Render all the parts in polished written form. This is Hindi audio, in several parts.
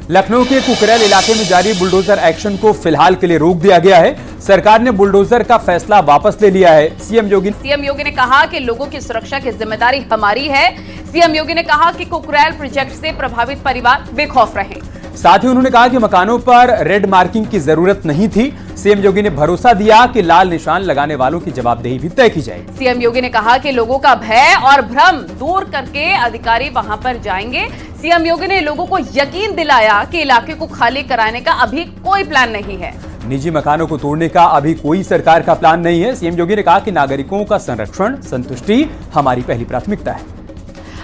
लखनऊ के कुकरेल इलाके में जारी बुलडोजर एक्शन को फिलहाल के लिए रोक दिया गया है। सरकार ने बुलडोजर का फैसला वापस ले लिया है। सीएम योगी ने कहा कि लोगों की सुरक्षा की जिम्मेदारी हमारी है। सीएम योगी ने कहा कि कुकरेल प्रोजेक्ट से प्रभावित परिवार बेखौफ रहे। साथ ही उन्होंने कहा कि मकानों पर रेड मार्किंग की जरूरत नहीं थी। सीएम योगी ने भरोसा दिया कि लाल निशान लगाने वालों की जवाबदेही भी तय की जाएगी। सीएम योगी ने कहा कि लोगों का भय और भ्रम दूर करके अधिकारी वहां पर जाएंगे। सीएम योगी ने लोगों को यकीन दिलाया कि इलाके को खाली कराने का अभी कोई प्लान नहीं है। निजी मकानों को तोड़ने का अभी कोई सरकार का प्लान नहीं है। सीएम योगी ने कहा कि नागरिकों का संरक्षण, संतुष्टि हमारी पहली प्राथमिकता है।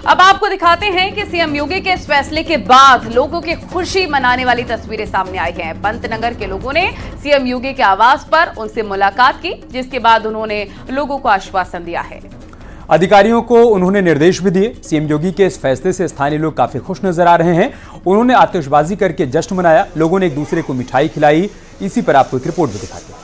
अब आपको दिखाते हैं कि सीएम योगी के इस फैसले के बाद लोगों की खुशी मनाने वाली तस्वीरें सामने आई हैं। पंतनगर के लोगों ने सीएम योगी के आवास पर उनसे मुलाकात की, जिसके बाद उन्होंने लोगों को आश्वासन दिया है। अधिकारियों को उन्होंने निर्देश भी दिए। सीएम योगी के इस फैसले से स्थानीय लोग काफी खुश नजर आ रहे हैं। उन्होंने आतिशबाजी करके जश्न मनाया। लोगों ने एक दूसरे को मिठाई खिलाई। इसी पर आपको एक रिपोर्ट भी दिखाते हैं।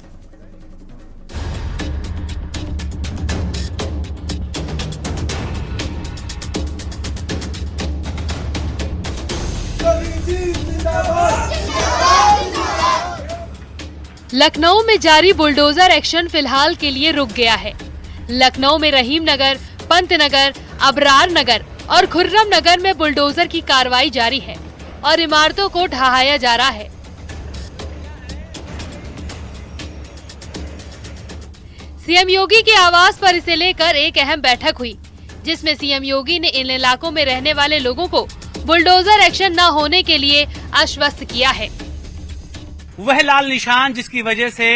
लखनऊ में जारी बुलडोजर एक्शन फिलहाल के लिए रुक गया है। लखनऊ में रहीम नगर, पंतनगर, अबरार नगर और खुर्रम नगर में बुलडोजर की कार्रवाई जारी है और इमारतों को ढहाया जा रहा है। सीएम योगी के आवास पर इसे लेकर एक अहम बैठक हुई, जिसमें सीएम योगी ने इन इलाकों में रहने वाले लोगों को बुलडोजर एक्शन न होने के लिए आश्वस्त किया है। वह लाल निशान जिसकी वजह से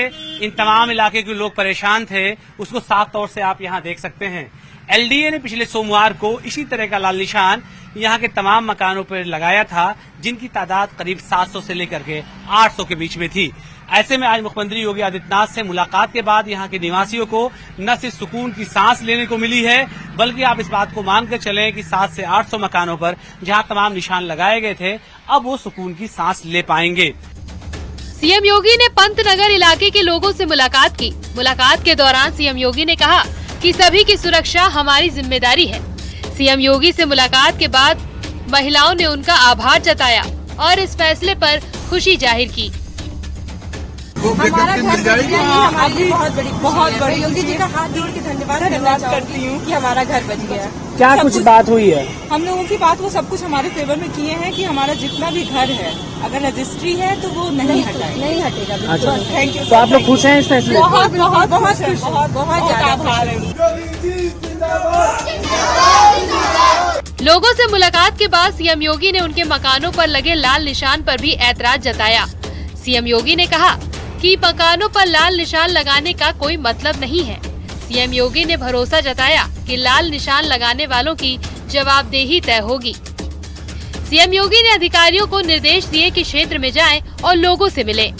इन तमाम इलाके के लोग परेशान थे, उसको साफ तौर से आप यहाँ देख सकते हैं। एलडीए ने पिछले सोमवार को इसी तरह का लाल निशान यहाँ के तमाम मकानों पर लगाया था, जिनकी तादाद करीब 700 से लेकर के 800 के बीच में थी। ऐसे में आज मुख्यमंत्री योगी आदित्यनाथ से मुलाकात के बाद यहाँ के निवासियों को न सिर्फ सुकून की सांस लेने को मिली है, बल्कि आप इस बात को मानकर चलें कि 700 से 800 मकानों पर जहाँ तमाम निशान लगाए गए थे, अब वो सुकून की सांस ले पाएंगे। सीएम योगी ने पंतनगर इलाके के लोगों से मुलाकात की। मुलाकात के दौरान सीएम योगी ने कहा कि सभी की सुरक्षा हमारी जिम्मेदारी है। सीएम योगी से मुलाकात के बाद महिलाओं ने उनका आभार जताया और इस फैसले पर खुशी जाहिर की। हमारा घर हमारी बहुत बड़ी योगी जी का हाथ जोड़ के धन्यवाद करती हूँ कि हमारा घर बच गया। क्या कुछ बात हुई है? हम लोगों की बात वो सब कुछ हमारे फेवर में किए हैं कि हमारा जितना भी घर है, अगर रजिस्ट्री है तो वो नहीं हटेगा। अच्छा, थैंक यू। तो आप लोग खुश हैं इस फैसले? बहुत ज्यादा। लोगों से मुलाकात के बाद सीएम योगी ने उनके मकानों पर लगे लाल निशान पर भी ऐतराज जताया। सीएम योगी ने कहा कि मकानों पर लाल निशान लगाने का कोई मतलब नहीं है। सीएम योगी ने भरोसा जताया कि लाल निशान लगाने वालों की जवाबदेही तय होगी। सीएम योगी ने अधिकारियों को निर्देश दिए कि क्षेत्र में जाएं और लोगों से मिलें।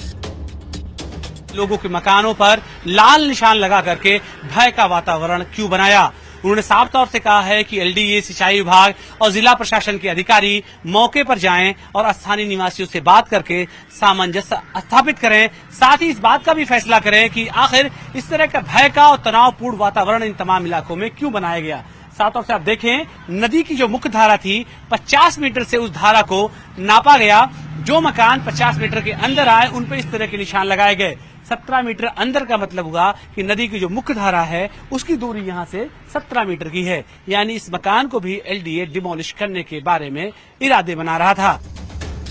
लोगों के मकानों पर लाल निशान लगा करके भय का वातावरण क्यों बनाया? उन्होंने साफ तौर से कहा है कि एलडीए, सिंचाई विभाग और जिला प्रशासन के अधिकारी मौके पर जाएं और स्थानीय निवासियों से बात करके सामंजस्य स्थापित करें। साथ ही इस बात का भी फैसला करें कि आखिर इस तरह का भय का और तनावपूर्ण वातावरण इन तमाम इलाकों में क्यों बनाया गया। साफ तौर से आप देखें, नदी की जो मुख्य धारा थी 50 मीटर से उस धारा को नापा गया। जो मकान 50 मीटर के अंदर आए उन पर इस तरह के निशान लगाए गए। 17 मीटर अंदर का मतलब हुआ कि नदी की जो मुख्य धारा है उसकी दूरी यहाँ से 17 मीटर की है। यानी इस मकान को भी एलडीए डिमोलिश करने के बारे में इरादे बना रहा था।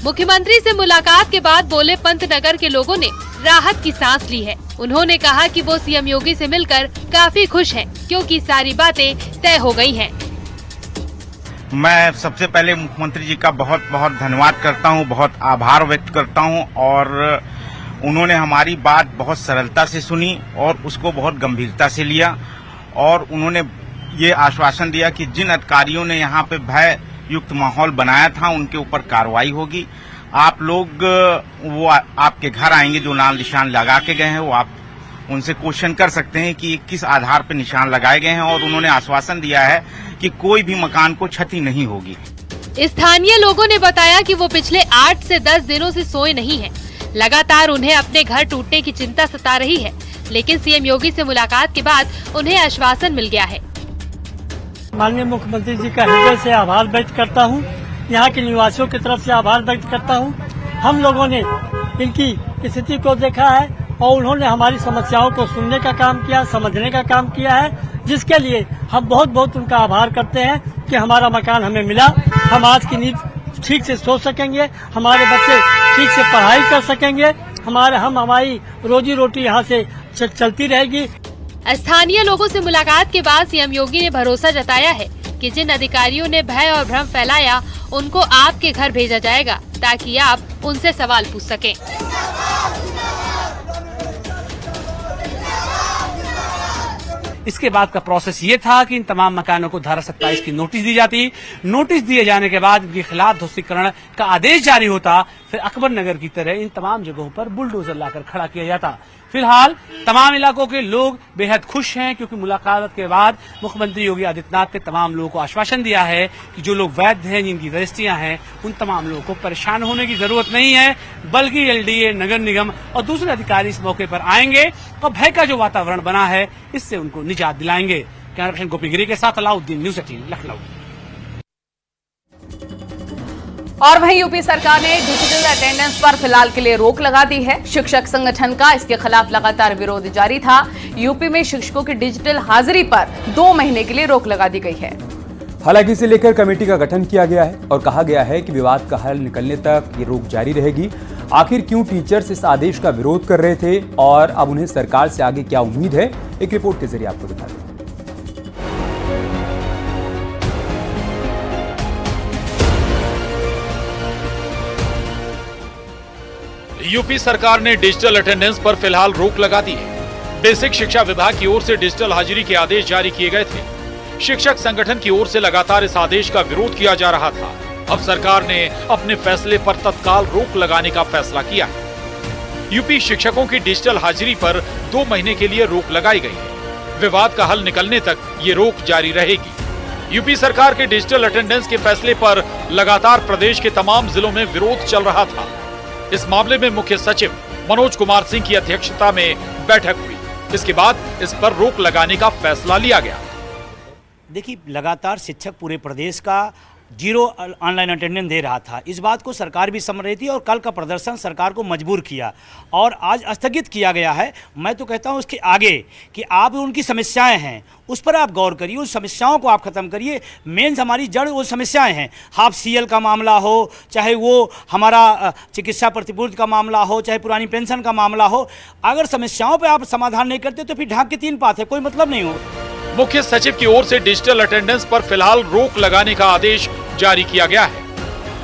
मुख्यमंत्री से मुलाकात के बाद बोले पंतनगर के लोगों ने राहत की सांस ली है। उन्होंने कहा कि वो सीएम योगी से मिलकर काफी खुश हैं, क्योंकि सारी बातें तय हो गई हैं। मैं सबसे पहले मुख्यमंत्री जी का बहुत बहुत धन्यवाद करता हूं, बहुत आभार व्यक्त करता हूं और उन्होंने हमारी बात बहुत सरलता से सुनी और उसको बहुत गंभीरता से लिया और उन्होंने ये आश्वासन दिया कि जिन अधिकारियों ने यहाँ पे भय युक्त माहौल बनाया था उनके ऊपर कार्रवाई होगी। आप लोग वो आपके घर आएंगे जो लाल निशान लगा के गए हैं, वो आप उनसे क्वेश्चन कर सकते हैं कि किस आधार पर निशान लगाए गए हैं और उन्होंने आश्वासन दिया है कि कोई भी मकान को क्षति नहीं होगी। स्थानीय लोगों ने बताया कि वो पिछले 8 से 10 दिनों से सोए नहीं हैं। लगातार उन्हें अपने घर टूटने की चिंता सता रही है, लेकिन सीएम योगी से मुलाकात के बाद उन्हें आश्वासन मिल गया है। माननीय मुख्यमंत्री जी का हृदय से आभार व्यक्त करता हूं यहाँ के निवासियों की तरफ से आभार व्यक्त करता हूँ। हम लोगों ने इनकी स्थिति को देखा है और उन्होंने हमारी समस्याओं को सुनने का काम किया, समझने का काम किया है, जिसके लिए हम बहुत बहुत उनका आभार करते हैं कि हमारा मकान हमें मिला। हम आज की नींद ठीक से सो सकेंगे, हमारे बच्चे ठीक से पढ़ाई कर सकेंगे, हमारी रोजी रोटी यहाँ से चलती रहेगी। स्थानीय लोगों से मुलाकात के बाद सीएम योगी ने भरोसा जताया है कि जिन अधिकारियों ने भय और भ्रम फैलाया उनको आपके घर भेजा जाएगा ताकि आप उनसे सवाल पूछ सकें। इसके बाद का प्रोसेस ये था कि इन तमाम मकानों को धारा 27 की नोटिस दी जाती। नोटिस दिए जाने के बाद इनके खिलाफ ध्वस्तीकरण का आदेश जारी होता। फिर अकबर नगर की तरह इन तमाम जगहों पर बुलडोजर लाकर खड़ा किया जाता। फिलहाल तमाम इलाकों के लोग बेहद खुश हैं क्योंकि मुलाकात के बाद मुख्यमंत्री योगी आदित्यनाथ ने तमाम लोगों को आश्वासन दिया है कि जो लोग वैध हैं, जिनकी रजिस्ट्रियां हैं, उन तमाम लोगों को परेशान होने की जरूरत नहीं है, बल्कि एलडीए, नगर निगम और दूसरे अधिकारी इस मौके पर आएंगे और भय का जो वातावरण बना है इससे उनको निजात दिलाएंगे। कैमरा पर्सन गोपी गिरी के साथ अलाउद्दीन, न्यूज़ 18 लखनऊ। और वहीं यूपी सरकार ने डिजिटल अटेंडेंस पर फिलहाल के लिए रोक लगा दी है। शिक्षक संगठन का इसके खिलाफ लगातार विरोध जारी था। यूपी में शिक्षकों की डिजिटल हाजिरी पर 2 महीने के लिए रोक लगा दी गई है। हालांकि इसे लेकर कमेटी का गठन किया गया है और कहा गया है कि विवाद का हल निकलने तक ये रोक जारी रहेगी। आखिर क्यों टीचर्स इस आदेश का विरोध कर रहे थे और अब उन्हें सरकार से आगे क्या उम्मीद है, एक रिपोर्ट के जरिए आपको दिखा दें। यूपी सरकार ने डिजिटल अटेंडेंस पर फिलहाल रोक लगा दी है। बेसिक शिक्षा विभाग की ओर से डिजिटल हाजिरी के आदेश जारी किए गए थे। शिक्षक संगठन की ओर से लगातार इस आदेश का विरोध किया जा रहा था। अब सरकार ने अपने फैसले पर तत्काल रोक लगाने का फैसला किया है। यूपी शिक्षकों की डिजिटल हाजिरी पर 2 महीने के लिए रोक लगाई गई है। विवाद का हल निकलने तक ये रोक जारी रहेगी। यूपी सरकार के डिजिटल अटेंडेंस के फैसले पर लगातार प्रदेश के तमाम जिलों में विरोध चल रहा था। इस मामले में मुख्य सचिव मनोज कुमार सिंह की अध्यक्षता में बैठक हुई। इसके बाद इस पर रोक लगाने का फैसला लिया गया। देखिए, लगातार शिक्षक पूरे प्रदेश का 0 ऑनलाइन अटेंडेंस दे रहा था। इस बात को सरकार भी समझ रही थी और कल का प्रदर्शन सरकार को मजबूर किया और आज स्थगित किया गया है। मैं तो कहता हूं उसके आगे कि आप उनकी समस्याएं हैं उस पर आप गौर करिए, उस समस्याओं को आप खत्म करिए। मेन हमारी जड़ वो समस्याएं हैं। हाफ सीएल का मामला हो, चाहे वो हमारा चिकित्सा प्रतिपूर्ति का मामला हो, चाहे पुरानी पेंशन का मामला हो, अगर समस्याओं पर आप समाधान नहीं करते तो फिर ढाक के 3 पात है, कोई मतलब नहीं हो। मुख्य सचिव की ओर से डिजिटल अटेंडेंस पर फिलहाल रोक लगाने का आदेश जारी किया गया है।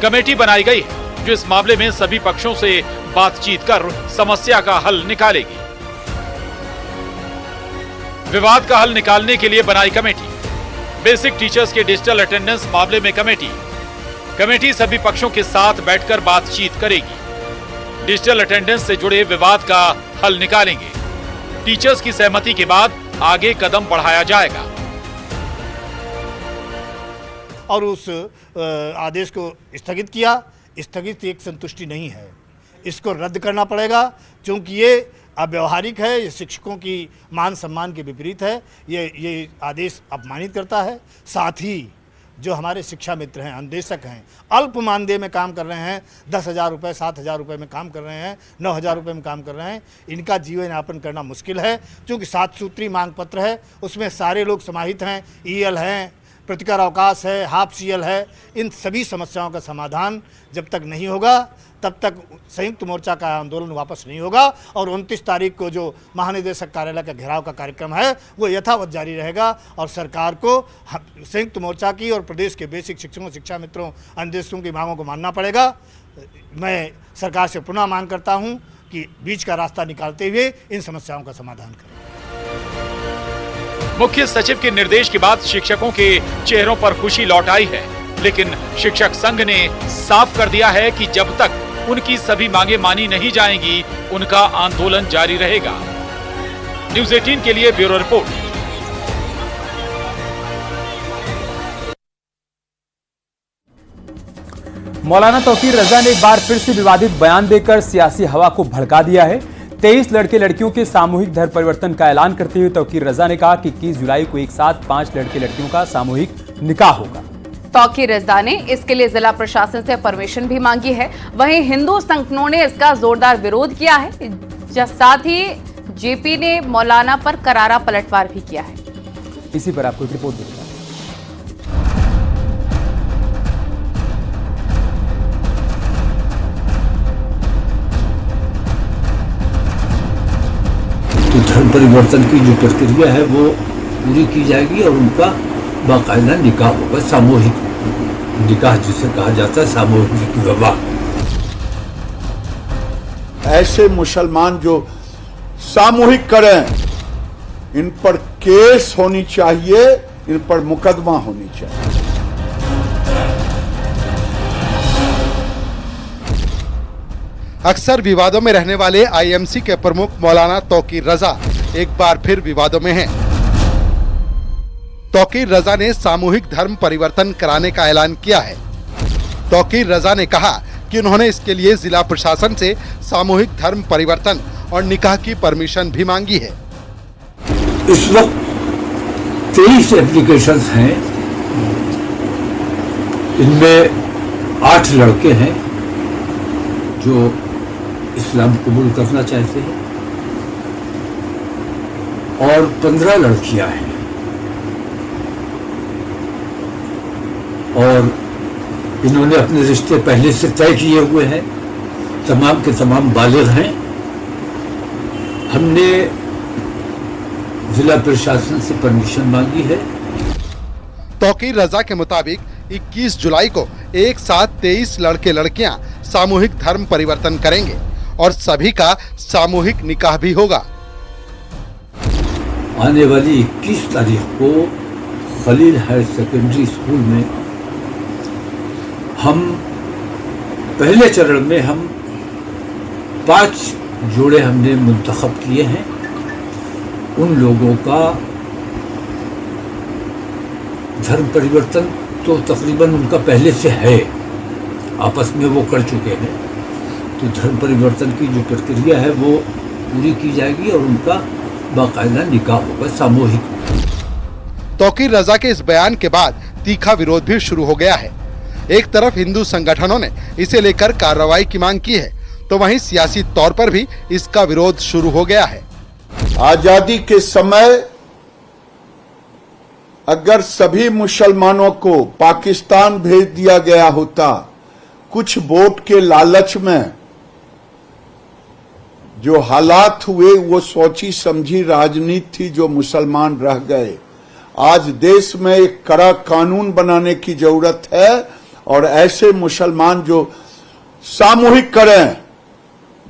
कमेटी बनाई गई है जो इस मामले में सभी पक्षों से बातचीत कर समस्या का हल निकालेगी। विवाद का हल निकालने के लिए बनाई कमेटी। बेसिक टीचर्स के डिजिटल अटेंडेंस मामले में कमेटी सभी पक्षों के साथ बैठकर बातचीत करेगी। डिजिटल अटेंडेंस से जुड़े विवाद का हल निकालेंगे। टीचर्स की सहमति के बाद आगे कदम बढ़ाया जाएगा। और उस आदेश को स्थगित किया। स्थगित एक संतुष्टि नहीं है, इसको रद्द करना पड़ेगा क्योंकि ये अव्यवहारिक है, ये शिक्षकों की मान सम्मान के विपरीत है। ये आदेश अपमानित करता है। साथ ही जो हमारे शिक्षा मित्र हैं, अनुदेशक हैं, अल्प मानदेय में काम कर रहे हैं, 10,000 रुपये, 7,000 रुपये में काम कर रहे हैं, 9,000 रुपये में काम कर रहे हैं, इनका जीवन यापन करना मुश्किल है क्योंकि 7 सूत्री मांग पत्र है, उसमें सारे लोग समाहित हैं। ईएल हैं, प्रतिकार अवकाश है, हाफ सीएल है। इन सभी समस्याओं का समाधान जब तक नहीं होगा तब तक संयुक्त मोर्चा का आंदोलन वापस नहीं होगा और 29 तारीख को जो महानिदेशक कार्यालय का घेराव का कार्यक्रम है वो यथावत जारी रहेगा और सरकार को संयुक्त मोर्चा की और प्रदेश के बेसिक शिक्षकों, शिक्षा मित्रों, अनुदेशकों की मांगों को मानना पड़ेगा। मैं सरकार से पुनः मांग करता हूं कि बीच का रास्ता निकालते हुए इन समस्याओं का समाधान करें। मुख्य सचिव के निर्देश के बाद शिक्षकों के चेहरों पर खुशी लौट आई है, लेकिन शिक्षक संघ ने साफ कर दिया है कि जब तक उनकी सभी मांगे मानी नहीं जाएंगी, उनका आंदोलन जारी रहेगा। न्यूज़ 18 के लिए ब्यूरो रिपोर्ट। मौलाना तौकीर रजा ने एक बार फिर से विवादित बयान देकर सियासी हवा को भड़का दिया है। 23 लड़के लड़कियों के सामूहिक धर्म परिवर्तन का ऐलान करते हुए तौकीर रजा ने कहा कि 21 जुलाई को एक साथ 5 लड़के लड़कियों का सामूहिक निकाह होगा। तौकीर रजा ने इसके लिए जिला प्रशासन से परमिशन भी मांगी है। वहीं हिंदू संगठनों ने इसका जोरदार विरोध किया है। साथ ही जेपी ने मौलाना पर करारा पलटवार भी किया है। इसी पर आपको एक रिपोर्ट देते हैं। तो धर्म परिवर्तन की जो प्रक्रिया है वो पूरी की जाएगी और उनका बाकायदा निकाह होगा, सामूहिक निकाह जिसे कहा जाता है, सामूहिक विवाह। ऐसे मुसलमान जो सामूहिक करें, इन पर केस होनी चाहिए, इन पर मुकदमा होनी चाहिए। अक्सर विवादों में रहने वाले आईएमसी के प्रमुख मौलाना तौकीर रजा एक बार फिर विवादों में हैं। तौकीर रजा ने सामूहिक धर्म परिवर्तन कराने का ऐलान किया है। तौकीर रजा ने कहा कि उन्होंने इसके लिए जिला प्रशासन से सामूहिक धर्म परिवर्तन और निकाह की परमिशन भी मांगी है। इस वक्त 23 एप्लीकेशंस हैं, इनमें 8 लड़के हैं जो इस्लाम कबूल करना चाहते हैं और 15 लड़कियां हैं और इन्होंने अपने रिश्ते पहले से तय किए हुए हैं, तमाम के तमाम बालिग हैं। हमने जिला प्रशासन से परमिशन मांगी है। तौकीर रजा के मुताबिक 21 जुलाई को एक साथ 23 लड़के लड़कियां सामूहिक धर्म परिवर्तन करेंगे और सभी का सामूहिक निकाह भी होगा। आने वाली 21 तारीख को खलील हायर सेकेंडरी स्कूल में हम पहले चरण में 5 जोड़े हमने मुंतखब किए हैं। उन लोगों का धर्म परिवर्तन तो तकरीबन उनका पहले से है, आपस में वो कर चुके हैं। तो धर्म परिवर्तन की जो प्रक्रिया है वो पूरी की जाएगी और उनका बाकायदा निकाह होगा, सामूहिक। तौकीर रजा के इस बयान के बाद तीखा विरोध भी शुरू हो गया है। एक तरफ हिंदू संगठनों ने इसे लेकर कार्रवाई की मांग की है, तो वहीं सियासी तौर पर भी इसका विरोध शुरू हो गया है। आजादी के समय अगर सभी मुसलमानों को पाकिस्तान भेज दिया गया होता, कुछ वोट के लालच में जो हालात हुए वो सोची समझी राजनीति थी, जो मुसलमान रह गए। आज देश में एक कड़ा कानून बनाने की जरूरत है और ऐसे मुसलमान जो सामूहिक करें,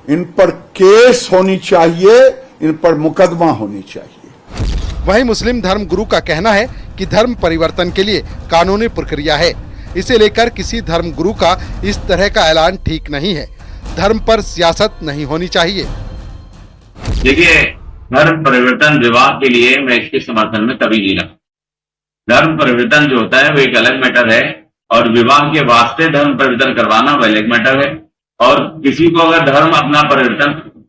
इन पर केस होनी चाहिए, इन पर मुकदमा होनी चाहिए। वहीं मुस्लिम धर्म गुरु का कहना है कि धर्म परिवर्तन के लिए कानूनी प्रक्रिया है, इसे लेकर किसी धर्म गुरु का इस तरह का ऐलान ठीक नहीं है। धर्म पर सियासत नहीं होनी चाहिए। देखिए, धर्म परिवर्तन विवाह के लिए मैं इसके समर्थन में कभी नहीं रहा। धर्म परिवर्तन जो होता है वो एक अलग मैटर है और विवाह के वास्ते धर्म परिवर्तन करवाना वो अलग मैटर है। और किसी को अगर धर्म अपना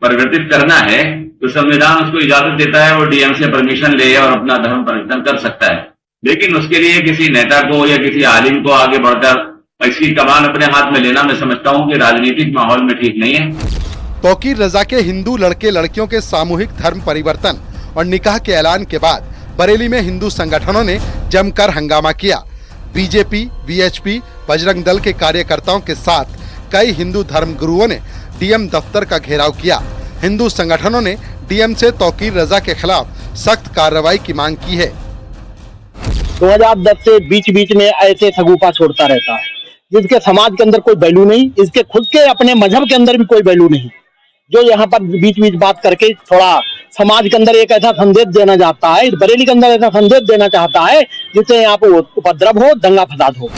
परिवर्तित करना है तो संविधान उसको इजाजत देता है, वो डीएम से परमिशन ले और अपना धर्म परिवर्तन कर सकता है। लेकिन उसके लिए किसी नेता को या किसी आलिम को आगे बढ़कर इसकी कमान अपने हाथ में लेना, मैं समझता हूं कि राजनीतिक माहौल में ठीक नहीं है। तौकीर रजा के हिंदू लड़के लड़कियों के सामूहिक धर्म परिवर्तन और निकाह के ऐलान के बाद बरेली में हिंदू संगठनों ने जमकर हंगामा किया। बीजेपी, वीएचपी, बजरंग दल के कार्यकर्ताओं के साथ कई हिंदू धर्म गुरुओं ने डीएम दफ्तर का घेराव किया। हिंदू संगठनों ने डीएम से तौकीर रजा के खिलाफ सख्त कार्रवाई की मांग की है। 2010 से बीच बीच में ऐसे सगुफा छोड़ता रहता है, जिसके समाज के अंदर कोई वैल्यू नहीं, इसके खुद के अपने मजहब के अंदर भी कोई वैल्यू नहीं, जो यहाँ पर बीच बीच बात करके थोड़ा समाज के अंदर एक ऐसा संदेश देना चाहता है, बरेली के अंदर ऐसा संदेश देना चाहता है जिससे यहाँ पे उपद्रव हो, दंगा फसाद हो।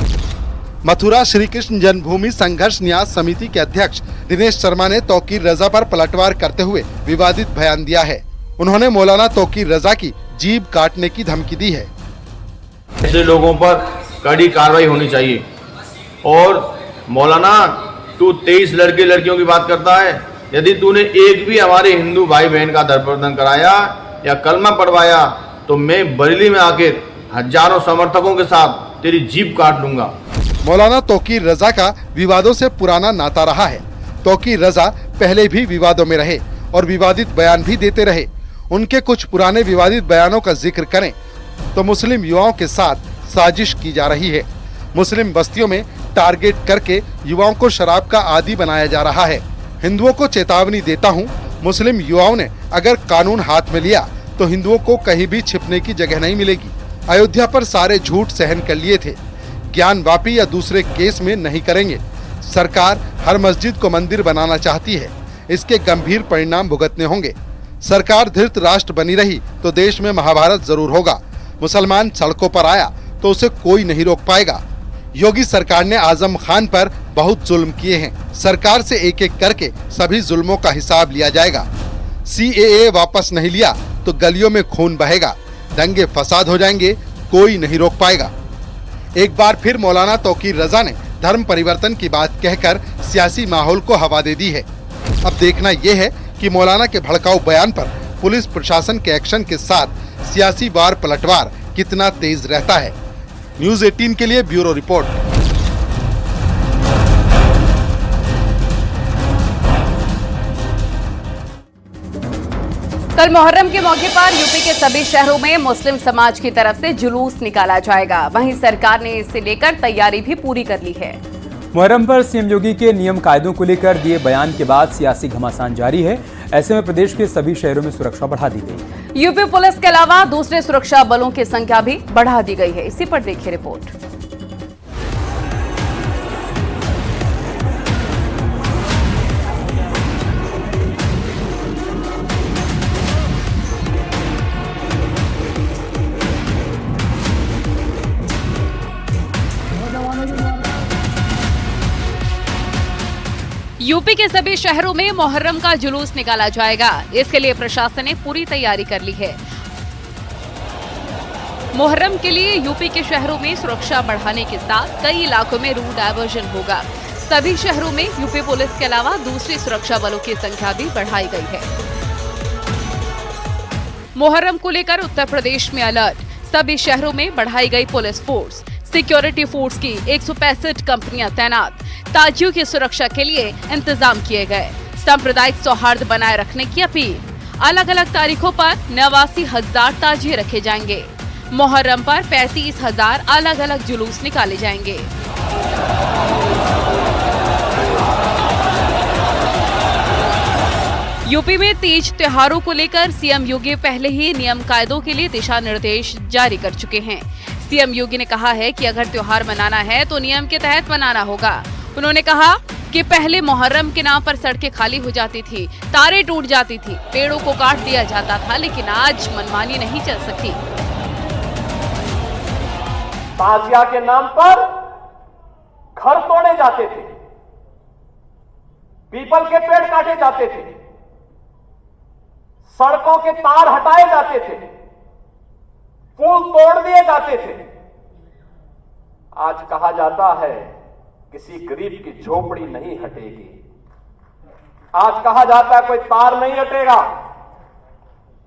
मथुरा श्री कृष्ण जन्मभूमि संघर्ष न्यास समिति के अध्यक्ष दिनेश शर्मा ने तौकीर रजा पर पलटवार करते हुए विवादित बयान दिया है। उन्होंने मौलाना तौकीर रजा की जीभ काटने की धमकी दी है। ऐसे लोगों पर कड़ी कार्रवाई होनी चाहिए। और मौलाना, तू 23 लड़के लड़कियों की बात करता है, यदि तूने एक भी हमारे हिंदू भाई बहन का धर्म परिवर्तन कराया या कलमा पढ़वाया तो मैं बरेली में आकर हजारों समर्थकों के साथ तेरी जीभ काट लूंगा। मौलाना तौकीर रजा का विवादों से पुराना नाता रहा है। तौकीर रजा पहले भी विवादों में रहे और विवादित बयान भी देते रहे। उनके कुछ पुराने विवादित बयानों का जिक्र करें तो मुस्लिम युवाओं के साथ साजिश की जा रही है। मुस्लिम बस्तियों में टारगेट करके युवाओं को शराब का आदी बनाया जा रहा है। हिंदुओं को चेतावनी देता हूं, मुस्लिम युवाओं ने अगर कानून हाथ में लिया तो हिंदुओं को कहीं भी छिपने की जगह नहीं मिलेगी। अयोध्या पर सारे झूठ सहन कर लिए थे, ज्ञान वापी या दूसरे केस में नहीं करेंगे। सरकार हर मस्जिद को मंदिर बनाना चाहती है, इसके गंभीर परिणाम भुगतने होंगे। सरकार धृत राष्ट्र बनी रही तो देश में महाभारत जरूर होगा। मुसलमान सड़कों पर आया तो उसे कोई नहीं रोक पाएगा। योगी सरकार ने आजम खान पर बहुत जुल्म किए हैं। सरकार से एक एक करके सभी जुल्मों का हिसाब लिया जाएगा। CAA वापस नहीं लिया तो गलियों में खून बहेगा, दंगे फसाद हो जाएंगे, कोई नहीं रोक पाएगा। एक बार फिर मौलाना तौकीर रजा ने धर्म परिवर्तन की बात कहकर सियासी माहौल को हवा दे दी है। अब देखना यह है कि मौलाना के भड़काऊ बयान पर पुलिस प्रशासन के एक्शन के साथ सियासी वार पलटवार कितना तेज रहता है। न्यूज़ 18 के लिए ब्यूरो रिपोर्ट। कल मुहर्रम के मौके पर यूपी के सभी शहरों में मुस्लिम समाज की तरफ से जुलूस निकाला जाएगा। वहीं सरकार ने इसे लेकर तैयारी भी पूरी कर ली है। मुहर्रम पर सीएम योगी के नियम कायदों को लेकर दिए बयान के बाद सियासी घमासान जारी है। ऐसे में प्रदेश के सभी शहरों में सुरक्षा बढ़ा दी गई। यूपी पुलिस के अलावा दूसरे सुरक्षा बलों की संख्या भी बढ़ा दी गई है। इसी पर देखिए रिपोर्ट। यूपी के सभी शहरों में मुहर्रम का जुलूस निकाला जाएगा। इसके लिए प्रशासन ने पूरी तैयारी कर ली है। मुहर्रम के लिए यूपी के शहरों में सुरक्षा बढ़ाने के साथ कई इलाकों में रूट डायवर्जन होगा। सभी शहरों में यूपी पुलिस के अलावा दूसरी सुरक्षा बलों की संख्या भी बढ़ाई गई है। मुहर्रम को लेकर उत्तर प्रदेश में अलर्ट। सभी शहरों में बढ़ाई गई पुलिस फोर्स। सिक्योरिटी फोर्स की 165 कंपनियां तैनात। ताजियों की सुरक्षा के लिए इंतजाम किए गए। सांप्रदायिक सौहार्द बनाए रखने की अपील। अलग अलग तारीखों पर 89,000 ताजिए रखे जाएंगे। मुहर्रम पर 35,000 अलग अलग जुलूस निकाले जाएंगे। यूपी में तीज त्योहारों को लेकर सीएम योगी पहले ही नियम कायदों के लिए दिशा निर्देश जारी कर चुके हैं। सीएम योगी ने कहा है कि अगर त्योहार मनाना है तो नियम के तहत मनाना होगा। उन्होंने कहा कि पहले मुहर्रम के नाम पर सड़कें खाली हो जाती थी, तारें टूट जाती थी, पेड़ों को काट दिया जाता था, लेकिन आज मनमानी नहीं चल सकती। ताजिया के नाम पर घर तोड़े जाते थे, पीपल के पेड़ काटे जाते थे, सड़कों के तार हटाए जाते थे, पुल तोड़ दिए जाते थे। आज कहा जाता है किसी गरीब की झोपड़ी नहीं हटेगी। आज कहा जाता है कोई तार नहीं हटेगा।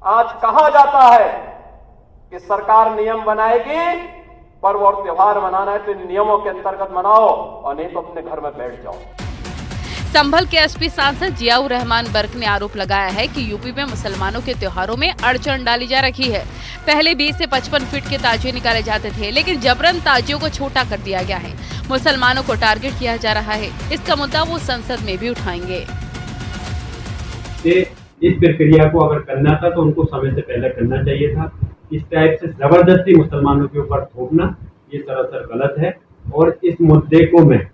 आज कहा जाता है कि सरकार नियम बनाएगी, पर्व और त्योहार मनाना है तो इन नियमों के अंतर्गत मनाओ और नहीं तो अपने घर में बैठ जाओ। संभल के एसपी सांसद जियाउर रहमान बर्क ने आरोप लगाया है कि यूपी में मुसलमानों के त्योहारों में अड़चन डाली जा रही है। पहले 20 से 55 फीट के ताजिए निकाले जाते थे, लेकिन जबरन ताजियों को छोटा कर दिया गया है। मुसलमानों को टारगेट किया जा रहा है। इसका मुद्दा वो संसद में भी उठाएंगे। इस प्रक्रिया को अगर करना था तो उनको समय से पहले करना चाहिए था। इस टाइप से जबरदस्ती मुसलमानों के ऊपर थोपना ये सरासर गलत है। और इस मुद्दे को मैं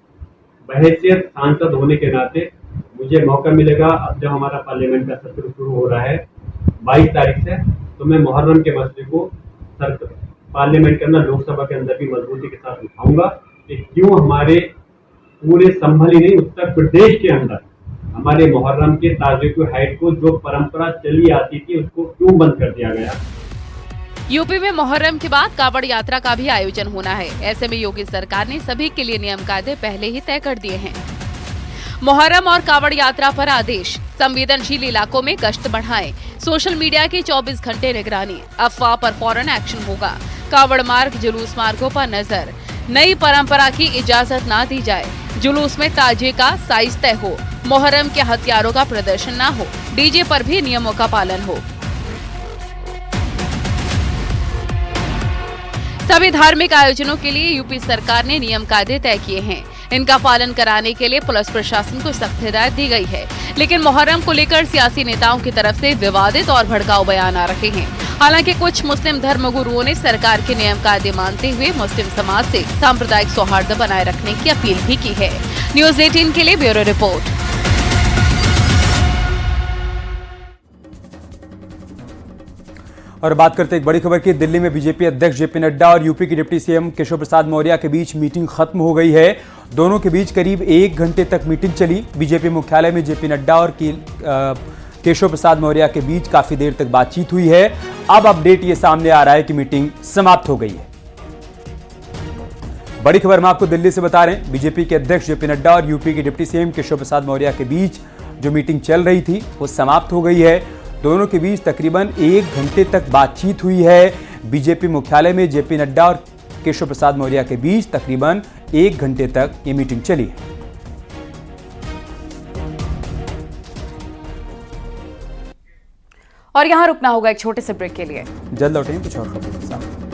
बहैसियत सांसद होने के नाते मुझे मौका मिलेगा, अब जब हमारा पार्लियामेंट का सत्र शुरू हो रहा है 22 तारीख से, तो मैं मुहर्रम के मसले को पार्लियामेंट के अंदर, लोकसभा के अंदर भी मजबूती के साथ उठाऊंगा कि क्यों हमारे पूरे संभल ही नहीं उत्तर प्रदेश के अंदर हमारे मुहर्रम के ताजिए की हाइट को जो परंपरा चली आती थी उसको क्यों बंद कर दिया गया। यूपी में मुहर्रम के बाद कावड़ यात्रा का भी आयोजन होना है। ऐसे में योगी सरकार ने सभी के लिए नियम कायदे पहले ही तय कर दिए हैं। मुहर्रम और कावड़ यात्रा पर आदेश। संवेदनशील इलाकों में गश्त बढ़ाएं। सोशल मीडिया की 24 घंटे निगरानी। अफवाह पर फौरन एक्शन होगा। कावड़ मार्ग, जुलूस मार्गों पर नजर। नई परंपरा की इजाजत ना दी जाए, जुलूस में ताजिए का साइज तय हो, मुहर्रम के हथियारों का प्रदर्शन ना हो, डीजे पर भी नियमों का पालन हो। सभी धार्मिक आयोजनों के लिए यूपी सरकार ने नियम कायदे तय किए हैं। इनका पालन कराने के लिए पुलिस प्रशासन को सख्त हिदायत दी गई है। लेकिन मुहर्रम को लेकर सियासी नेताओं की तरफ से विवादित और भड़काऊ बयान आ रहे हैं। हालांकि कुछ मुस्लिम धर्मगुरुओं ने सरकार के नियम कायदे मानते हुए मुस्लिम समाज से सांप्रदायिक सौहार्द बनाए रखने की अपील भी की है। न्यूज़ 18 के लिए ब्यूरो रिपोर्ट। और बात करते एक बड़ी खबर की। दिल्ली में बीजेपी अध्यक्ष जेपी नड्डा और यूपी के डिप्टी सीएम केशव प्रसाद मौर्य के बीच मीटिंग खत्म हो गई है। दोनों के बीच करीब 1 घंटे तक मीटिंग चली। बीजेपी मुख्यालय में जेपी नड्डा और केशव प्रसाद मौर्य के बीच काफी देर तक बातचीत हुई है। अब अपडेट ये सामने आ रहा है कि मीटिंग समाप्त हो गई है। बड़ी खबर हम आपको दिल्ली से बता रहे हैं। बीजेपी के अध्यक्ष जेपी नड्डा और यूपी के डिप्टी सीएम केशव प्रसाद मौर्य के बीच जो मीटिंग चल रही थी वो समाप्त हो गई है। दोनों के बीच तकरीबन 1 घंटे तक बातचीत हुई है। बीजेपी मुख्यालय में जेपी नड्डा और केशव प्रसाद मौर्य के बीच तकरीबन 1 घंटे तक ये मीटिंग चली है। और यहां रुकना होगा एक छोटे से ब्रेक के लिए। जल्द लौटेंगे कुछ और खबरों के साथ।